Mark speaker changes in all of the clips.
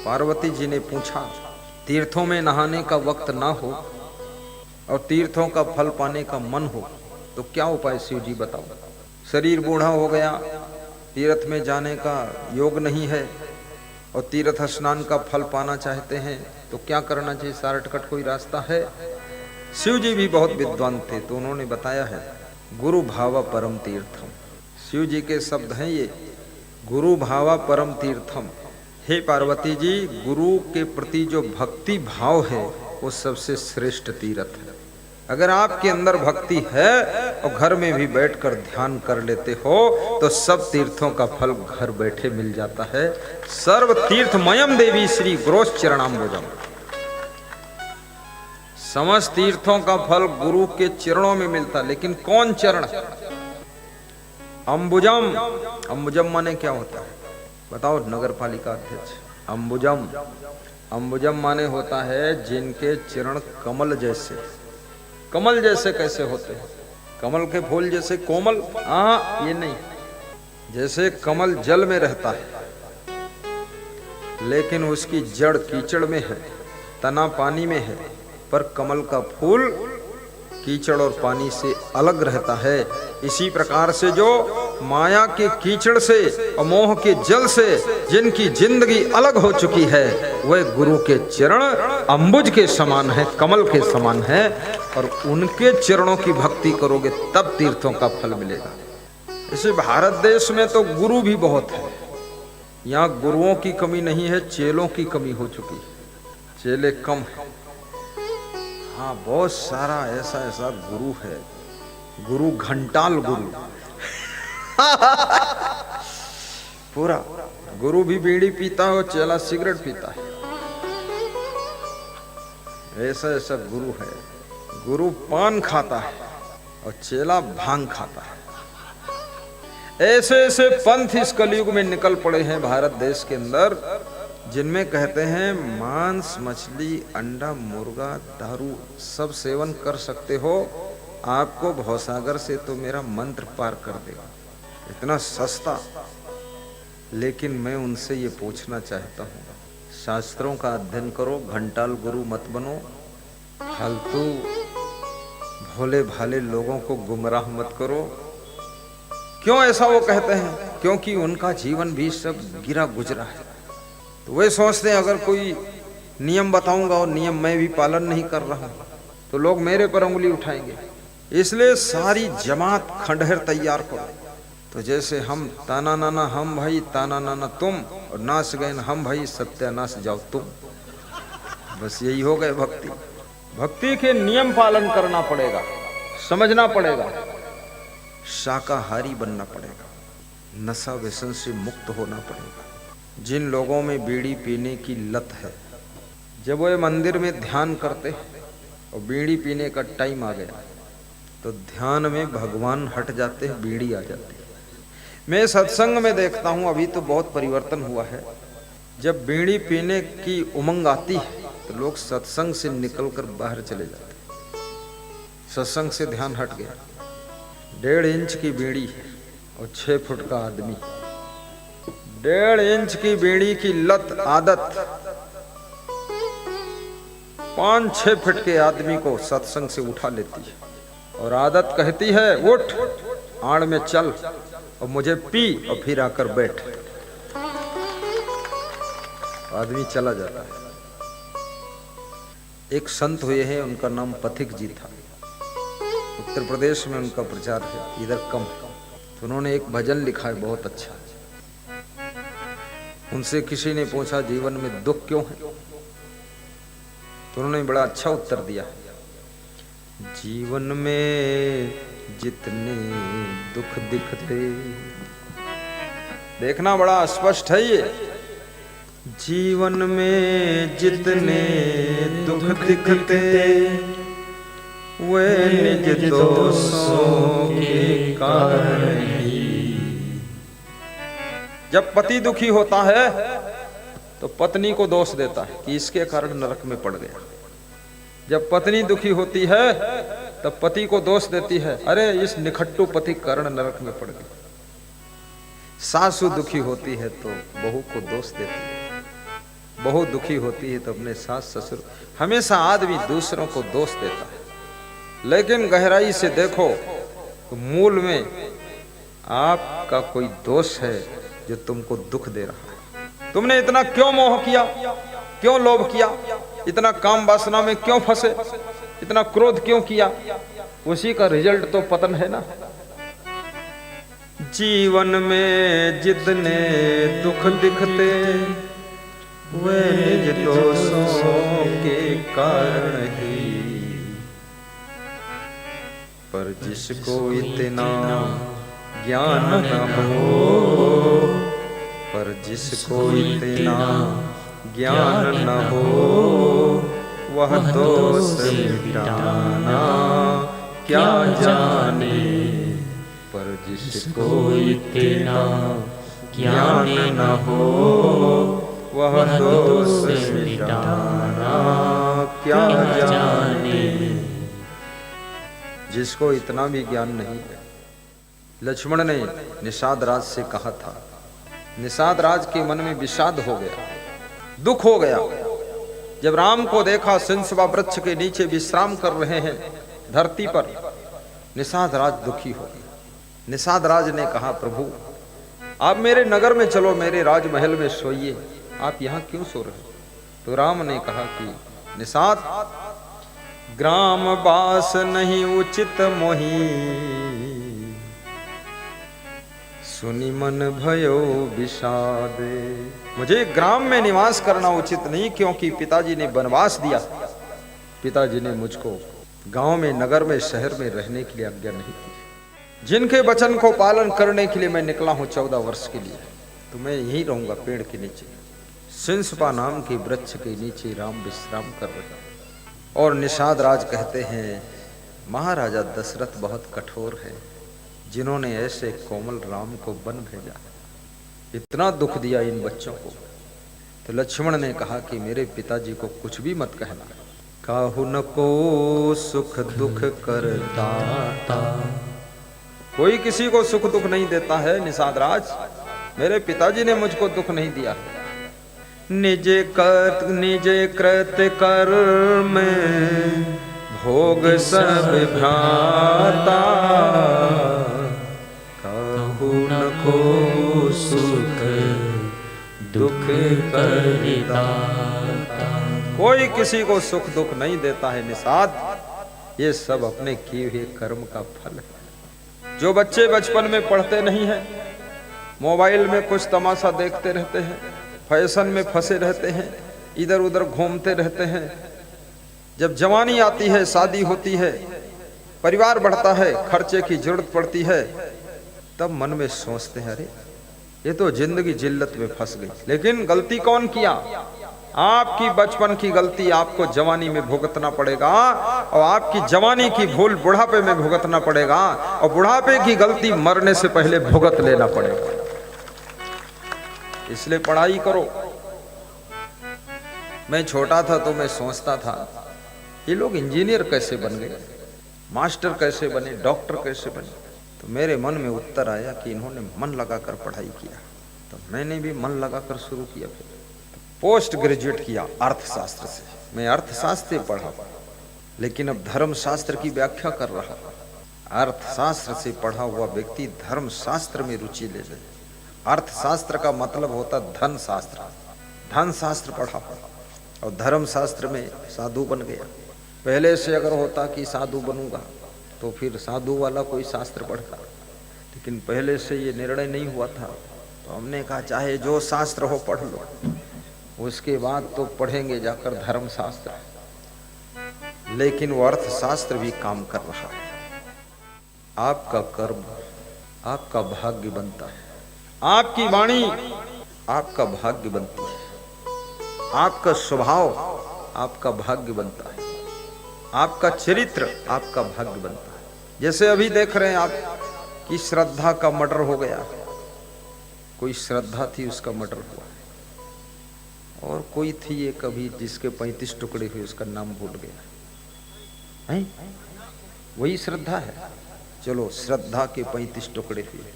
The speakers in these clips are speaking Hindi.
Speaker 1: पार्वती जी ने पूछा, तीर्थों में नहाने का वक्त ना हो और तीर्थों का फल पाने का मन हो तो क्या उपाय शिव जी बताओ। शरीर बूढ़ा हो गया, तीर्थ में जाने का योग नहीं है और तीर्थ स्नान का फल पाना चाहते हैं तो क्या करना चाहिए, शॉर्टकट कोई रास्ता है। शिव जी भी बहुत विद्वान थे तो उन्होंने बताया है, गुरु भावा परम तीर्थम। शिव जी के शब्द हैं ये, गुरु भावा परम तीर्थम। हे पार्वती जी, गुरु के प्रति जो भक्ति भाव है वो सबसे श्रेष्ठ तीर्थ है। अगर आपके अंदर भक्ति है और घर में भी बैठकर ध्यान कर लेते हो तो सब तीर्थों का फल घर बैठे मिल जाता है। सर्व तीर्थमयम देवी श्री गुरोस चरणाम्बुजम। समस्त तीर्थों का फल गुरु के चरणों में मिलता, लेकिन कौन चरण? अंबुजम। अंबुजम माने क्या होता है बताओ नगर पालिका अध्यक्ष? अंबुजम, अंबुजम माने होता है जिनके चरण कमल जैसे। कमल जैसे कैसे होते हैं? कमल के फूल जैसे कोमल? हाँ, ये नहीं। जैसे कमल जल में रहता है लेकिन उसकी जड़ कीचड़ में है, तना पानी में है, पर कमल का फूल कीचड़ और पानी से अलग रहता है। इसी प्रकार से जो माया के कीचड़ से और मोह के जल से जिनकी जिंदगी अलग हो चुकी है वह गुरु के चरण अंबुज के समान है, कमल के समान है, और उनके चरणों की भक्ति करोगे तब तीर्थों का फल मिलेगा। इसे भारत देश में तो गुरु भी बहुत है, यहाँ गुरुओं की कमी नहीं है, चेलों की कमी हो चुकी है, चेले कम है। हाँ, बहुत सारा ऐसा ऐसा गुरु है, गुरु घंटाल गुरु पूरा गुरु भी बीड़ी पीता है और चेला सिगरेट पीता है, ऐसा ऐसा गुरु है। गुरु पान खाता है और चेला भांग खाता है। ऐसे ऐसे पंथ इस कलयुग में निकल पड़े हैं भारत देश के अंदर, जिनमें कहते हैं मांस, मछली, अंडा, मुर्गा, दारू सब सेवन कर सकते हो, आपको भवसागर से तो मेरा मंत्र पार कर देगा। इतना सस्ता। लेकिन मैं उनसे ये पूछना चाहता हूँ, शास्त्रों का अध्ययन करो, घंटाल गुरु मत बनो, फालतू भोले भाले लोगों को गुमराह मत करो। क्यों ऐसा वो कहते हैं? क्योंकि उनका जीवन भी सब गिरा गुजरा है। तो वे सोचते हैं अगर कोई नियम बताऊंगा और नियम मैं भी पालन नहीं कर रहा हूं तो लोग मेरे पर उंगली उठाएंगे। इसलिए सारी जमात खंडहर तैयार करो। तो जैसे हम ताना नाना हम भाई, ताना नाना तुम, और नाच गए हम भाई सत्यानाश जाओ तुम। बस यही हो गए भक्ति। भक्ति के नियम पालन करना पड़ेगा, समझना पड़ेगा, शाकाहारी बनना पड़ेगा, नशा व्यसन से मुक्त होना पड़ेगा। जिन लोगों में बीड़ी पीने की लत है, जब वो मंदिर में ध्यान करते और बीड़ी पीने का टाइम आ गया तो ध्यान में भगवान हट जाते हैं, बीड़ी आ जाती है। मैं सत्संग में देखता हूँ, अभी तो बहुत परिवर्तन हुआ है, जब बीड़ी पीने की उमंग आती है तो लोग सत्संग से निकलकर बाहर चले जाते हैं। सत्संग से ध्यान हट गया। 1.5 इंच की बीड़ी और 6 फुट का आदमी, 1.5 इंच की बीड़ी की लत आदत 5-6 फुट के आदमी को सत्संग से उठा लेती है, और आदत कहती है उठ, आड़ में चल और मुझे पी और फिर आकर बैठ। आदमी चला जाता है। एक संत हुए हैं, उनका नाम पथिक जी था, उत्तर प्रदेश में उनका प्रचार है, इधर कम है। तो उन्होंने एक भजन लिखा है बहुत अच्छा। उनसे किसी ने पूछा जीवन में दुख क्यों है, तो उन्होंने बड़ा अच्छा उत्तर दिया, जीवन में जितने दुख दिखते, देखना बड़ा स्पष्ट है ये, जीवन में जितने दुख दिखते वे निज दोषों के कारण ही। जब पति दुखी होता है तो पत्नी को दोष देता है कि इसके कारण नरक में पड़ गया। जब पत्नी दुखी होती है तब पति को दोष देती है, अरे इस निखट्टू पति कारण नरक में पड़ गई। सासू दुखी होती है तो बहू को दोष देती है, बहुत दुखी होती है तो अपने सास ससुर, हमेशा आदमी दूसरों को दोष देता है, लेकिन गहराई से देखो तो मूल में आपका कोई दोष है जो तुमको दुख दे रहा है। तुमने इतना क्यों मोह किया, क्यों लोभ किया, इतना काम वासना में क्यों फंसे, इतना क्रोध क्यों किया, उसी का रिजल्ट तो पतन है ना। जीवन में जितने दुख दिखते वे निज दोषों के कारण ही, पर जिसको इतना ज्ञान न हो, पर जिसको इतना ज्ञान न हो, वह दोष मिटाना क्या जाने, पर जिसको इतना ज्ञान न हो, वह दोष मिटाना क्या जाने। जिसको इतना भी ज्ञान नहीं है। लक्ष्मण ने निषाद राज से कहा था, निषाद राज के मन में विषाद हो गया, दुख हो गया। जब राम को देखा सिंसवा वृक्ष के नीचे विश्राम कर रहे हैं धरती पर, निषाद राज दुखी हो गया। निषाद राज ने कहा, प्रभु आप मेरे नगर में चलो, मेरे राजमहल में सोइए, आप यहाँ क्यों सो रहे हो? तो राम ने कहा कि निषाद, ग्राम वास नहीं उचित मोही, सुनि मन भयो विषादे। मुझे ग्राम में निवास करना उचित नहीं, क्योंकि पिताजी ने वनवास दिया, पिताजी ने मुझको गांव में, नगर में, शहर में रहने के लिए आज्ञा नहीं दी। जिनके वचन को पालन करने के लिए मैं निकला हूं 14 वर्ष के लिए, तो मैं यहीं रहूंगा पेड़ के नीचे, सिंसपा नाम के वृक्ष के नीचे राम विश्राम कर रहे। और निषाद राज कहते हैं, महाराजा दशरथ बहुत कठोर है, जिन्होंने ऐसे कोमल राम को वन भेजा, इतना दुख दिया इन बच्चों को। तो लक्ष्मण ने कहा कि मेरे पिताजी को कुछ भी मत कहना, काहु न को सुख दुख कर दाता। कोई किसी को सुख दुख नहीं देता है निषाद राज, मेरे पिताजी ने मुझको दुख नहीं दिया। निजे कृत कर्म भोग सब भ्राता, कहु न को सुख दुख कर दाता। कोई किसी को सुख दुख नहीं देता है निषाद, ये सब अपने किए हुए कर्म का फल है। जो बच्चे बचपन में पढ़ते नहीं हैं, मोबाइल में कुछ तमाशा देखते रहते हैं, फैशन में फंसे रहते हैं, इधर उधर घूमते रहते हैं, जब जवानी आती है, शादी होती है, परिवार बढ़ता है, खर्चे की जरूरत पड़ती है, तब मन में सोचते हैं अरे ये तो जिंदगी जिल्लत में फंस गई। लेकिन गलती कौन किया? आपकी बचपन की गलती आपको जवानी में भुगतना पड़ेगा, और आपकी जवानी की भूल बुढ़ापे में भुगतना पड़ेगा, और बुढ़ापे की गलती मरने से पहले भुगत लेना पड़ेगा। इसलिए पढ़ाई करो। मैं छोटा था तो मैं सोचता था ये लोग इंजीनियर कैसे बन गए, मास्टर कैसे बने, डॉक्टर कैसे बने। तो मेरे मन में उत्तर आया कि इन्होंने मन लगाकर पढ़ाई किया, तो मैंने भी मन लगाकर शुरू किया। फिर पोस्ट ग्रेजुएट किया अर्थशास्त्र से, मैं अर्थशास्त्र पढ़ा, लेकिन अब धर्मशास्त्र की व्याख्या कर रहा। अर्थशास्त्र से पढ़ा हुआ व्यक्ति धर्मशास्त्र में रुचि ले ले। अर्थशास्त्र का मतलब होता धन शास्त्र, धन शास्त्र पढ़ा और धर्मशास्त्र में साधु बन गया। पहले से अगर होता कि साधु बनूंगा तो फिर साधु वाला कोई शास्त्र पढ़ता, लेकिन पहले से ये निर्णय नहीं हुआ था, तो हमने कहा चाहे जो शास्त्र हो पढ़ लो, उसके बाद तो पढ़ेंगे जाकर धर्मशास्त्र। लेकिन वो अर्थशास्त्र भी काम कर रहा है। आपका कर्म आपका भाग्य बनता है, आपकी वाणी आपका भाग्य बनती है, आपका स्वभाव आपका भाग्य बनता है, आपका चरित्र आपका भाग्य बनता है। जैसे अभी देख रहे हैं आप कि श्रद्धा का मर्डर हो गया, कोई श्रद्धा थी उसका मर्डर हुआ, और कोई थी एक अभी जिसके 35 टुकड़े हुए, उसका नाम भूल गया है, वही श्रद्धा है। चलो श्रद्धा के 35 टुकड़े हुए।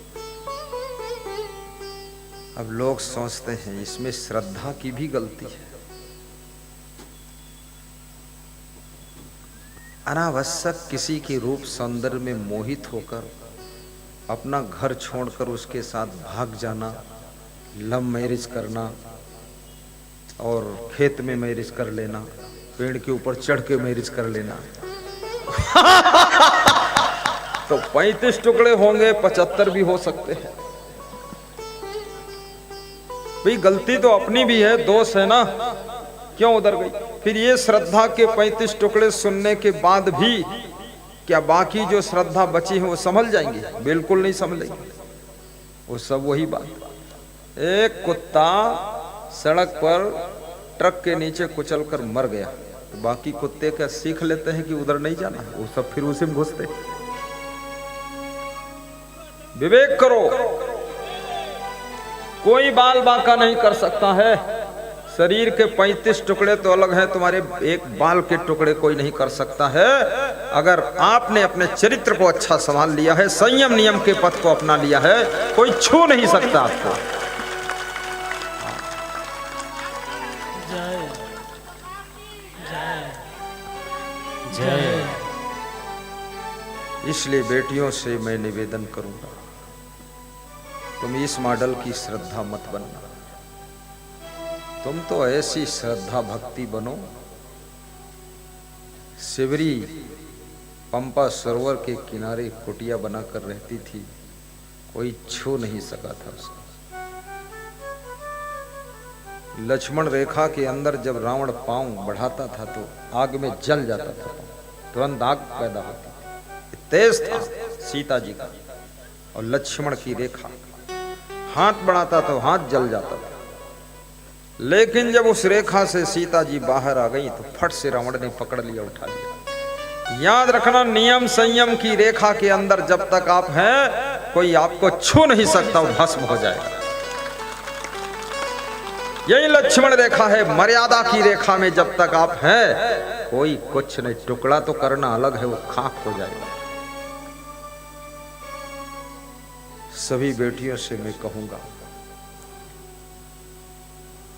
Speaker 1: अब लोग सोचते हैं इसमें श्रद्धा की भी गलती है। अनावश्यक किसी के रूप सौंदर्य में मोहित होकर अपना घर छोड़कर उसके साथ भाग जाना, लव मैरिज करना और खेत में मैरिज कर लेना, पेड़ के ऊपर चढ़ के मैरिज कर लेना तो 35 टुकड़े होंगे, 75 भी हो सकते हैं। भाई गलती तो अपनी भी है, दोष है ना, क्यों उधर गई? फिर ये श्रद्धा के 35 टुकड़े सुनने के बाद भी क्या बाकी जो श्रद्धा बची है वो संभल जाएंगी? बिल्कुल नहीं संभलेंगी। वो सब वही बात। एक कुत्ता सड़क पर ट्रक के नीचे कुचल कर मर गया तो बाकी कुत्ते क्या सीख लेते हैं कि उधर नहीं जाना? वो सब फिर उसी में घुसते। विवेक करो, कोई बाल बांका नहीं कर सकता है। शरीर के 35 टुकड़े तो अलग हैं, तुम्हारे एक बाल के टुकड़े कोई नहीं कर सकता है। अगर आपने अपने चरित्र को अच्छा संभाल लिया है, संयम नियम के पथ को अपना लिया है, कोई छू नहीं सकता आपको।
Speaker 2: जय जय जय।
Speaker 1: इसलिए बेटियों से मैं निवेदन करूंगा, तुम इस मॉडल की श्रद्धा मत बनना। तुम तो ऐसी श्रद्धा भक्ति बनो। शिवरी पंपा सरोवर के किनारे कुटिया बनाकर रहती थी, कोई छू नहीं सका था उसको। लक्ष्मण रेखा के अंदर जब रावण पांव बढ़ाता था तो आग में जल जाता था, तुरंत आग पैदा होती थी। तेज था सीता जी का और लक्ष्मण की रेखा, हाथ बढ़ाता तो हाथ जल जाता था। लेकिन जब उस रेखा से सीता जी बाहर आ गई तो फट से रावण ने पकड़ लिया, उठा लिया। याद रखना, नियम संयम की रेखा के अंदर जब तक आप हैं, कोई आपको छू नहीं सकता, वो भस्म हो जाएगा। यही लक्ष्मण रेखा है, मर्यादा की रेखा में जब तक आप हैं, कोई कुछ नहीं। टुकड़ा तो करना अलग है, वो खाक हो जाएगा। सभी बेटियों से मैं कहूंगा,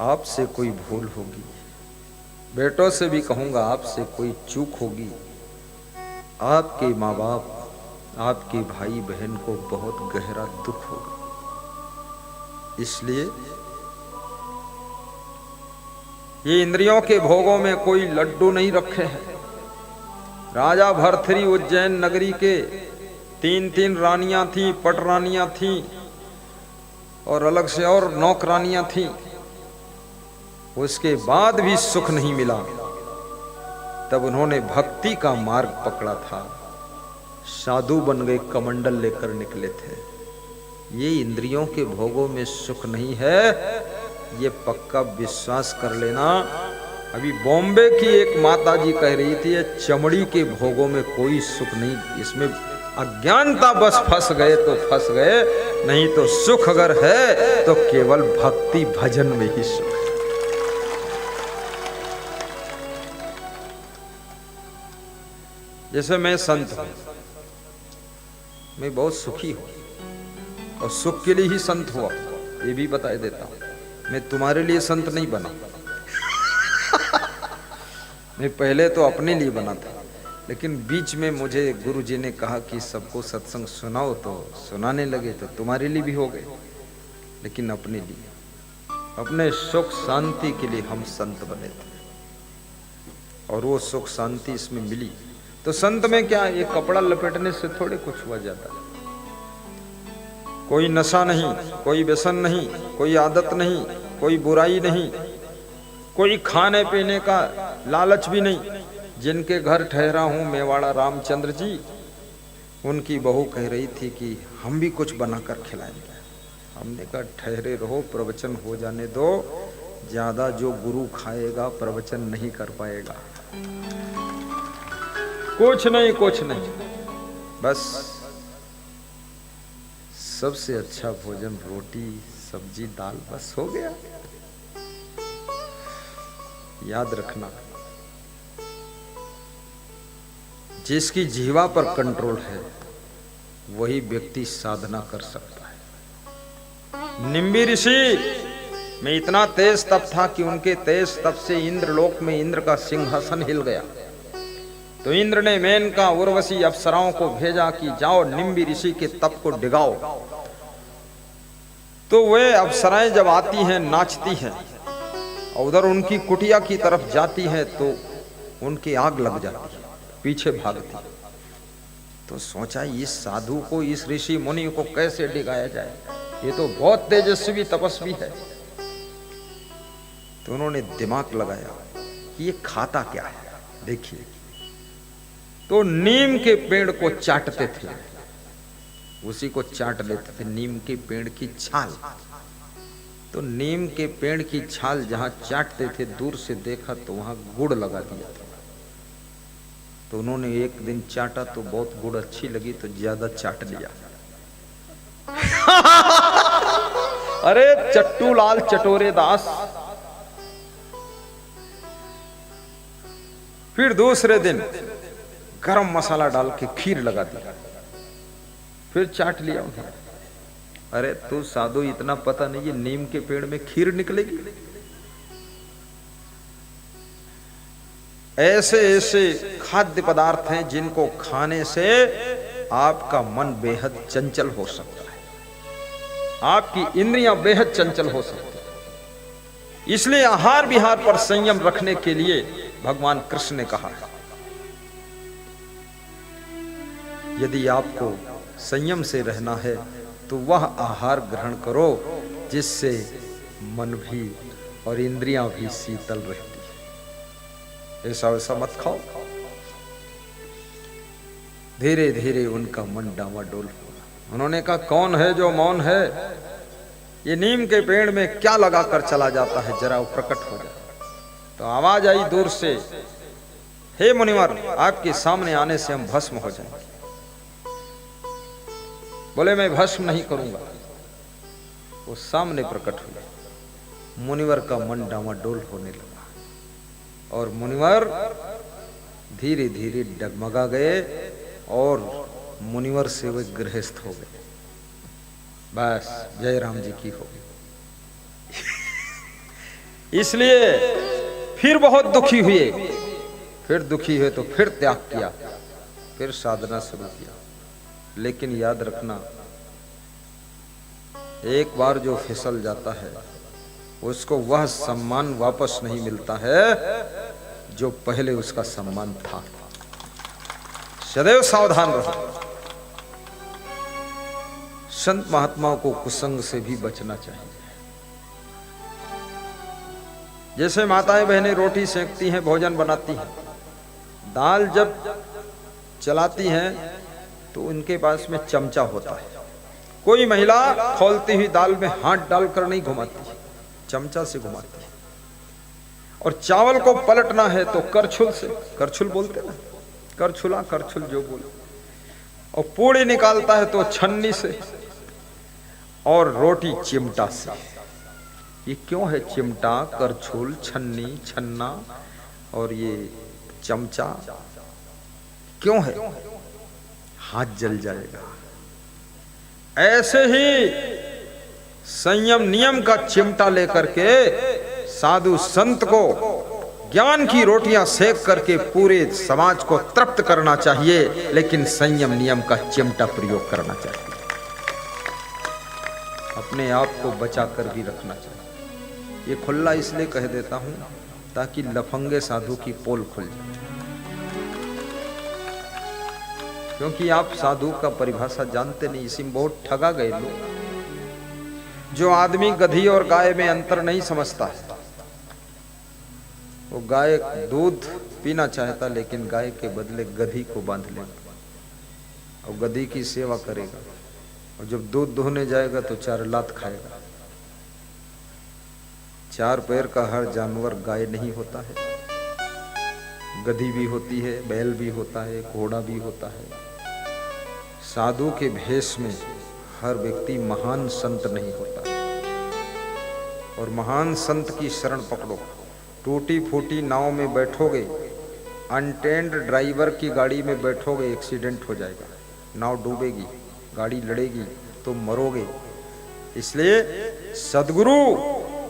Speaker 1: आपसे कोई भूल होगी, बेटों से भी कहूंगा, आपसे कोई चूक होगी, आपके माँ बाप, आपके भाई बहन को बहुत गहरा दुख होगा। इसलिए ये इंद्रियों के भोगों में कोई लड्डू नहीं रखे हैं। राजा भरथरी उज्जैन नगरी के 3 रानियां थीं, पट रानियां थीं और अलग से और नौकरानियां थीं। उसके बाद भी सुख नहीं मिला, तब उन्होंने भक्ति का मार्ग पकड़ा था, साधु बन गए, कमंडल लेकर निकले थे। ये इंद्रियों के भोगों में सुख नहीं है, ये पक्का विश्वास कर लेना। अभी बॉम्बे की एक माता जी कह रही थी, ये चमड़ी के भोगों में कोई सुख नहीं, इसमें अज्ञानता बस फंस गए तो फंस गए, नहीं तो सुख अगर है तो केवल भक्ति भजन में ही सुख। जैसे मैं संत हूं, मैं बहुत सुखी हूं और सुख के लिए ही संत हुआ, ये भी बता देता हूं। मैं तुम्हारे लिए संत नहीं बना मैं पहले तो अपने लिए बना था, लेकिन बीच में मुझे गुरु जी ने कहा कि सबको सत्संग सुनाओ, तो सुनाने लगे, तो तुम्हारे लिए भी हो गए, लेकिन अपने लिए, अपने सुख शांति के लिए हम संत बने थे और वो सुख शांति इसमें मिली। तो संत में क्या, ये कपड़ा लपेटने से थोड़े कुछ हुआ जाता। कोई नशा नहीं, कोई व्यसन नहीं, कोई आदत नहीं, कोई बुराई नहीं, कोई खाने पीने का लालच भी नहीं। जिनके घर ठहरा हूं, मेवाड़ा रामचंद्र जी, उनकी बहू कह रही थी कि हम भी कुछ बनाकर खिलाएंगे। हमने कहा ठहरे रहो, प्रवचन हो जाने दो, ज्यादा जो गुरु खाएगा प्रवचन नहीं कर पाएगा। कुछ नहीं, कुछ नहीं, बस सबसे अच्छा भोजन रोटी सब्जी दाल, बस हो गया। याद रखना, जिसकी जीवा पर कंट्रोल है वही व्यक्ति साधना कर सकता है। निम्बी ऋषि में इतना तेज तप था कि उनके तेज तप से इंद्रलोक में इंद्र का सिंहासन हिल गया। तो इंद्र ने मेनका उर्वशी अप्सराओं को भेजा कि जाओ निम्बी ऋषि के तप को डिगाओ। तो वे अप्सराएं जब आती हैं नाचती हैं और उधर उनकी कुटिया की तरफ जाती हैं तो उनकी आग लग जाती है, पीछे भागती। तो सोचा इस साधु को, इस ऋषि मुनि को कैसे डिगाया जाए, ये तो बहुत तेजस्वी तपस्वी है। तो उन्होंने दिमाग लगाया कि ये खाता क्या है। देखिए, तो नीम के पेड़ को चाटते थे, उसी को चाट लेते थे, नीम के पेड़ की छाल। तो नीम के पेड़ की छाल जहां चाटते थे, दूर से देखा तो वहां गुड़ लगा दिया था। तो उन्होंने एक दिन चाटा तो बहुत गुड़ अच्छी लगी तो ज्यादा चाट लिया। अरे चट्टू लाल चटोरे दास। फिर दूसरे दिन गरम मसाला डाल के खीर लगा दिया, फिर चाट लिया उन्होंने। अरे तू साधु, इतना पता नहीं ये नीम के पेड़ में खीर निकलेगी। ऐसे ऐसे खाद्य पदार्थ हैं जिनको खाने से आपका मन बेहद चंचल हो सकता है, आपकी इंद्रियां बेहद चंचल हो सकती है। इसलिए आहार विहार पर संयम रखने के लिए भगवान कृष्ण ने कहा, यदि आपको संयम से रहना है तो वह आहार ग्रहण करो जिससे मन भी और इंद्रियां भी शीतल रहती है। ऐसा वैसा मत खाओ। धीरे धीरे उनका मन डावाडोल हुआ। उन्होंने कहा, कौन है जो मौन है? ये नीम के पेड़ में क्या लगा कर चला जाता है, जरा वो प्रकट हो जाए। तो आवाज आई दूर से, हे मुनिवर, आपके सामने आने से हम भस्म हो जाएंगे। बोले, मैं भस्म नहीं करूंगा। वो सामने प्रकट हुए। मुनिवर का मन डावाडोल होने लगा और मुनिवर धीरे धीरे डगमगा गए और मुनिवर से वे गृहस्थ हो गए। बस जय राम जी की हो गई। इसलिए फिर बहुत दुखी हुए, फिर दुखी हुए तो फिर त्याग किया, फिर साधना शुरू किया। लेकिन याद रखना, एक बार जो फिसल जाता है उसको वह सम्मान वापस नहीं मिलता है जो पहले उसका सम्मान था। सदैव सावधान रहो। संत महात्माओं को कुसंग से भी बचना चाहिए। जैसे माताएं बहनें रोटी सेकती हैं, भोजन बनाती हैं, दाल जब चलाती हैं तो उनके पास में चमचा होता है। कोई महिला खौलती हुई दाल में हाथ डालकर नहीं घुमाती, चमचा से घुमाती है। और चावल को पलटना है तो करछुल से, करछुल बोलते ना, करछुला, करछुल जो बोले। और पूड़ी निकालता है तो छन्नी से, और रोटी चिमटा से। ये क्यों है चिमटा, करछुल, छन्नी, छन्ना और ये चमचा क्यों है? हाथ जल जाएगा। ऐसे ही संयम नियम का चिमटा लेकर के साधु संत को ज्ञान की रोटियां सेक करके पूरे समाज को तृप्त करना चाहिए, लेकिन संयम नियम का चिमटा प्रयोग करना चाहिए। अपने आप को बचा कर भी रखना चाहिए। ये खुला इसलिए कह देता हूं ताकि लफंगे साधु की पोल खुल जाए। क्योंकि आप साधु का परिभाषा जानते नहीं, इसी में बहुत ठगा गए लोग। जो आदमी गधी और गाय में अंतर नहीं समझता है, वो गाय दूध पीना चाहता लेकिन गाय के बदले गधी को बांध लेगा और गधी की सेवा करेगा, और जब दूध दोहने जाएगा तो 4 लात खाएगा। 4 पैर का हर जानवर गाय नहीं होता है, गधी भी होती है, बैल भी होता है, घोड़ा भी होता है। साधु के भेष में हर व्यक्ति महान संत नहीं होता। और महान संत की शरण पकड़ो। टूटी फूटी नाव में बैठोगे, अनटेंड ड्राइवर की गाड़ी में बैठोगे, एक्सीडेंट हो जाएगा, नाव डूबेगी, गाड़ी लड़ेगी तो मरोगे। इसलिए सदगुरु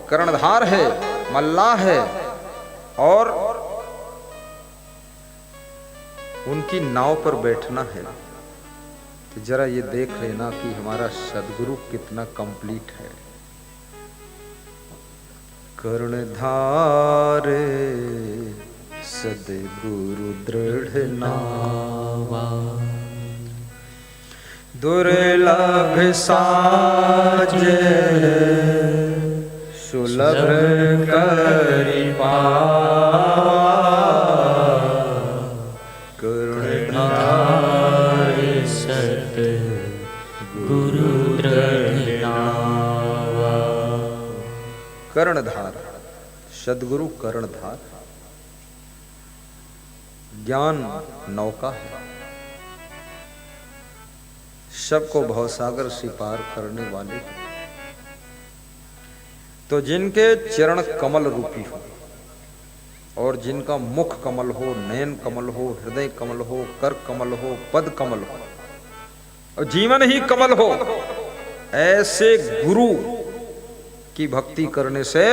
Speaker 1: कर्णधार है, मल्लाह है, और उनकी नाव पर बैठना है तो जरा ये देख लेना कि हमारा सदगुरु कितना कंप्लीट है। कर्णधार सदगुरु दृढ़ नावा, दुर्लभ साज सुलभ करि पावा, कर्णधार
Speaker 2: सद्गुरु दृढ़ नावा।
Speaker 1: कर्णधार सदगुरु कर्णधार, ज्ञान नौका है, सबको भवसागर से पार करने वाले। तो जिनके चरण कमल रूपी हो और जिनका मुख कमल हो, नयन कमल हो, हृदय कमल हो, कर कमल हो, पद कमल हो और जीवन ही कमल हो, ऐसे गुरु की भक्ति करने से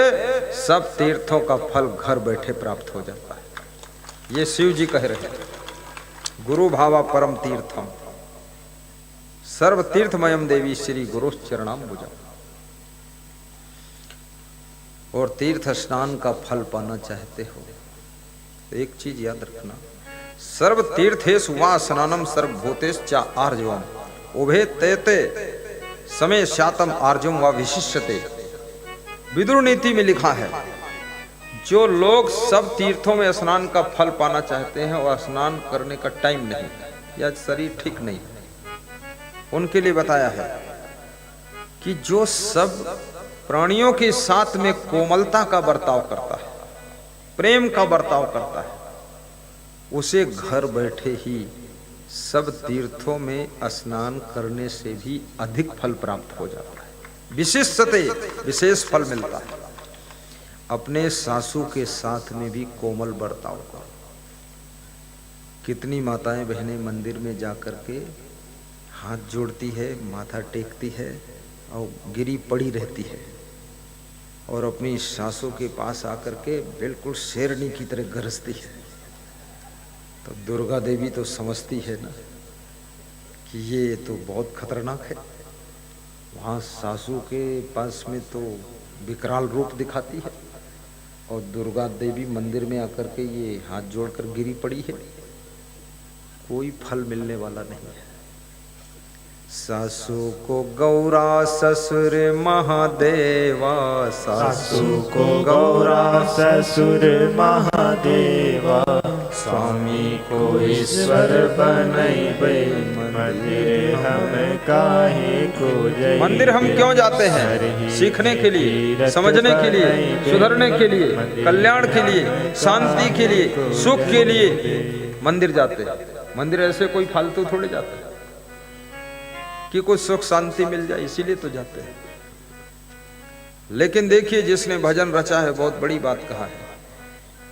Speaker 1: सब तीर्थों का फल घर बैठे प्राप्त हो जाता है। ये शिव जी कह रहे हैं, गुरु भावा परम तीर्थम सर्व तीर्थमयम देवी श्री गुरु चरणाम्बुजम। और तीर्थ स्नान का फल पाना चाहते हो तो एक चीज याद रखना, सर्व तीर्थेषु वा स्नानम सर्वभूतेषु च आर्जवम उभे तेते समय शातम आर्जवम व विशिष्यते। विदुर नीति में लिखा है, जो लोग सब तीर्थों में स्नान का फल पाना चाहते हैं और स्नान करने का टाइम नहीं या शरीर ठीक नहीं, उनके लिए बताया है कि जो सब प्राणियों के साथ में कोमलता का बर्ताव करता है, प्रेम का बर्ताव करता है, उसे घर बैठे ही सब तीर्थों में स्नान करने से भी अधिक फल प्राप्त हो जाता है, विशिष्टते विशेष फल मिलता है। अपने सासू के साथ में भी कोमल बर्ताव करो। कितनी माताएं बहनें मंदिर में जाकर के हाथ जोड़ती है, माथा टेकती है और गिरी पड़ी रहती है और अपनी सासू के पास आकर के बिल्कुल शेरनी की तरह गरजती है। तो दुर्गा देवी तो समझती है ना कि ये तो बहुत खतरनाक है। वहाँ सासू के पास में तो विकराल रूप दिखाती है और दुर्गा देवी मंदिर में आकर के ये हाथ जोड़कर गिरी पड़ी है, कोई फल मिलने वाला नहीं है। सासू को गौरा ससुर महादेवा, सासू को गौरा ससुर महादेवा, स्वामी को ईश्वर बनैबे मंदिर हम काहे को जैबे। मंदिर हम क्यों जाते हैं? सीखने के लिए, समझने के लिए, सुधरने के लिए, कल्याण के लिए, शांति के लिए, सुख के लिए मंदिर जाते हैं। मंदिर ऐसे कोई फालतू थोड़े जाते हैं कि कुछ सुख शांति मिल जाए, इसीलिए तो जाते हैं। लेकिन देखिए, जिसने भजन रचा है बहुत बड़ी बात कहा है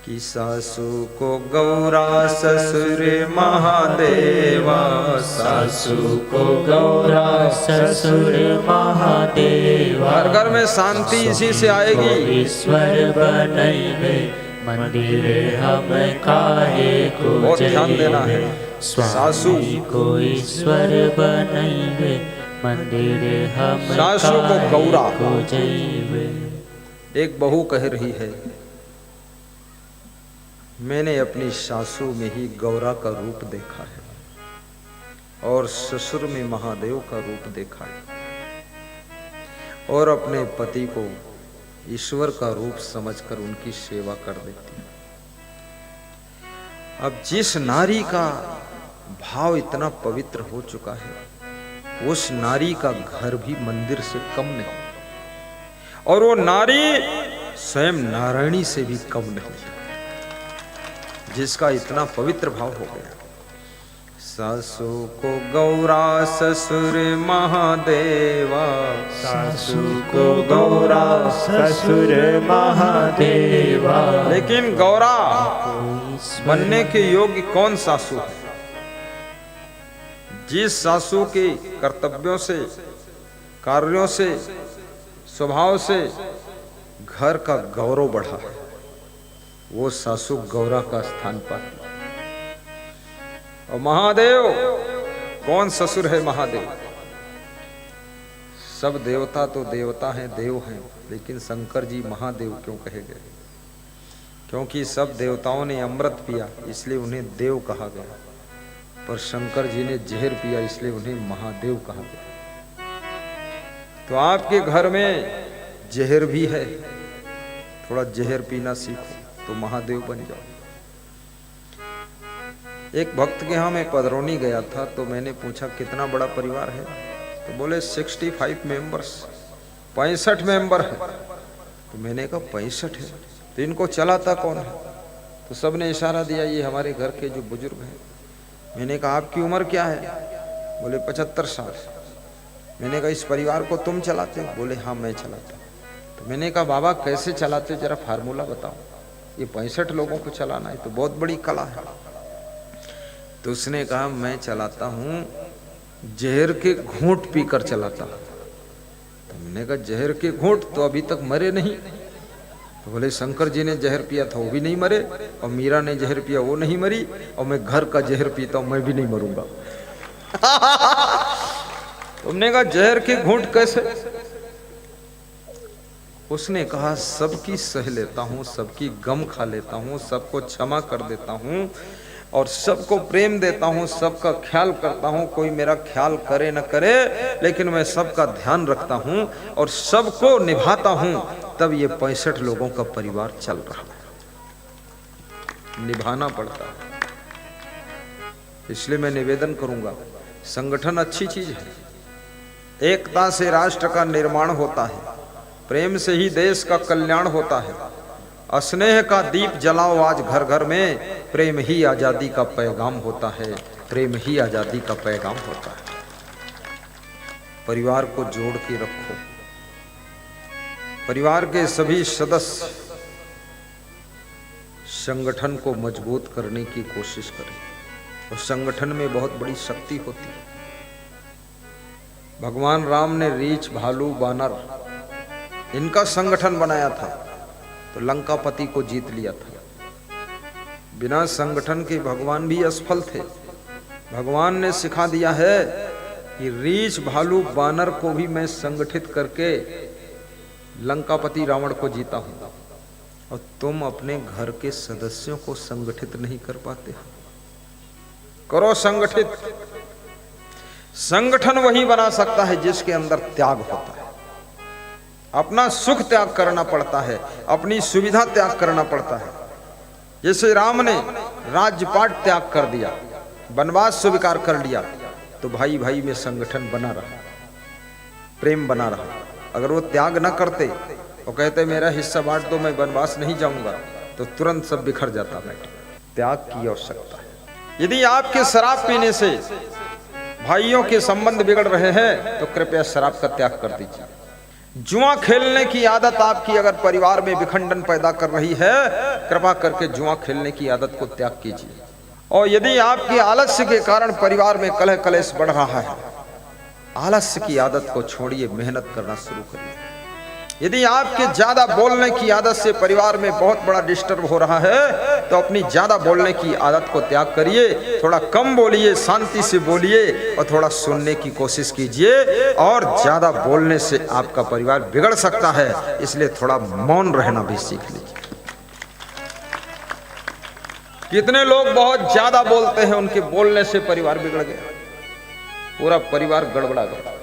Speaker 1: कि सासू को गौरा ससुर महादेवा, सासू को गौरा ससुर महादेवा। हर घर में शांति इसी से आएगी।
Speaker 2: ईश्वर बनैबे मंदिर हम काहे को
Speaker 1: बहुत ध्यान देना है। सासू
Speaker 2: को ईश्वर बनैबे मंदिर हम
Speaker 1: सासू को गौरा
Speaker 2: को जैबे।
Speaker 1: एक बहू कह रही है, मैंने अपनी सासू में ही गौरा का रूप देखा है और ससुर में महादेव का रूप देखा है और अपने पति को ईश्वर का रूप समझकर उनकी सेवा कर देती है। अब जिस नारी का भाव इतना पवित्र हो चुका है, उस नारी का घर भी मंदिर से कम नहीं और वो नारी स्वयं नारायणी से भी कम नहीं, जिसका इतना पवित्र भाव हो गया। सासू को गौरा ससुर महादेवा, सासू को गौरा ससुर महादेवा। लेकिन गौरा बनने के योग्य कौन सासू है? जिस सासू के कर्तव्यों से, कार्यों से, स्वभाव से घर का गौरव बढ़ा है, वो सासू गौरा का स्थान पाती। और महादेव, कौन ससुर है महादेव? सब देवता तो देवता हैं, देव हैं, लेकिन शंकर जी महादेव क्यों कहे गए? क्योंकि सब देवताओं ने अमृत पिया इसलिए उन्हें देव कहा गया, पर शंकर जी ने जहर पिया इसलिए उन्हें महादेव कहा गया। तो आपके घर में जहर भी है, थोड़ा जहर पीना सीखो तो महादेव बन जाओ। एक भक्त के यहाँ मैं पधरौनी गया था, तो मैंने पूछा कितना बड़ा परिवार है? तो बोले 65 मेंबर्स, 65 मेंबर है। तो मैंने कहा 65 है तो इनको चलाता कौन है? तो सबने इशारा दिया, ये हमारे घर के जो बुजुर्ग हैं। मैंने कहा आपकी उम्र क्या है? बोले 75 साल। मैंने कहा इस परिवार को तुम चलाते हो? बोले हाँ मैं चलाता हूँ। तो मैंने कहा बाबा कैसे चलाते, जरा फार्मूला बताओ। ये 65 लोगों को चलाना है तो बहुत बड़ी कला है। तो उसने कहा मैं चलाता हूँ जहर के घूंट पीकर चलाता हूँ। तो मैंने कहा जहर के घूंट, तो अभी तक मरे नहीं। तो बोले शंकर जी ने जहर पिया था वो भी नहीं मरे, और मीरा ने जहर पिया वो नहीं मरी, और मैं घर का जहर पीता हूं मैं भी नहीं मरूंगा। तुमने कहा जहर के घूंट कैसे? उसने कहा सबकी सह लेता हूं, सबकी गम खा लेता हूं, सबको क्षमा कर देता हूं, और सबको प्रेम देता हूं, सबका ख्याल करता हूं। कोई मेरा ख्याल करे न करे, लेकिन मैं सबका ध्यान रखता हूं और सबको निभाता हूं, तब ये 65 लोगों का परिवार चल रहा है। निभाना पड़ता है। इसलिए मैं निवेदन करूंगा, संगठन अच्छी चीज है। एकता से राष्ट्र का निर्माण होता है, प्रेम से ही देश का कल्याण होता है। स्नेह का दीप जलाओ आज घर घर में, प्रेम ही आजादी का पैगाम होता है, प्रेम ही आजादी का पैगाम होता है। परिवार को जोड़ के रखो। परिवार के सभी सदस्य संगठन को मजबूत करने की कोशिश करें, और संगठन में बहुत बड़ी शक्ति होती है। भगवान राम ने रीछ, भालू, बानर इनका संगठन बनाया था तो लंकापति को जीत लिया था। बिना संगठन के भगवान भी असफल थे। भगवान ने सिखा दिया है कि रीछ, भालू, बानर को भी मैं संगठित करके लंकापति रावण को जीता हूं, और तुम अपने घर के सदस्यों को संगठित नहीं कर पाते। करो संगठित। संगठन वही बना सकता है जिसके अंदर त्याग होता है। अपना सुख त्याग करना पड़ता है, अपनी सुविधा त्याग करना पड़ता है। जैसे राम ने राज्यपाट त्याग कर दिया, वनवास स्वीकार कर लिया, तो भाई भाई में संगठन बना रहा, प्रेम बना रहा। अगर वो त्याग न करते और कहते मेरा हिस्सा बांट दो, मैं वनवास नहीं जाऊंगा, तो तुरंत सब बिखर जाता। बेटा, त्याग की आवश्यकता है। यदि आपके शराब पीने से भाइयों के संबंध बिगड़ रहे हैं तो कृपया शराब का त्याग कर दीजिए। जुआ खेलने की आदत आपकी अगर परिवार में विखंडन पैदा कर रही है, कृपा करके जुआ खेलने की आदत को त्याग कीजिए। और यदि आपकी आलस्य के कारण परिवार में कलह कलेश बढ़ रहा है, आलस्य की आदत को छोड़िए, मेहनत करना शुरू करिए। यदि आपके ज्यादा बोलने की आदत से परिवार में बहुत बड़ा डिस्टर्ब हो रहा है, तो अपनी ज्यादा बोलने की आदत को त्याग करिए। थोड़ा कम बोलिए, शांति से बोलिए, और थोड़ा सुनने की कोशिश कीजिए। और ज्यादा बोलने से आपका परिवार बिगड़ सकता है, इसलिए थोड़ा मौन रहना भी सीख लीजिए। कितने लोग बहुत ज्यादा बोलते हैं, उनके बोलने से परिवार बिगड़ गया, पूरा परिवार गड़बड़ा गया।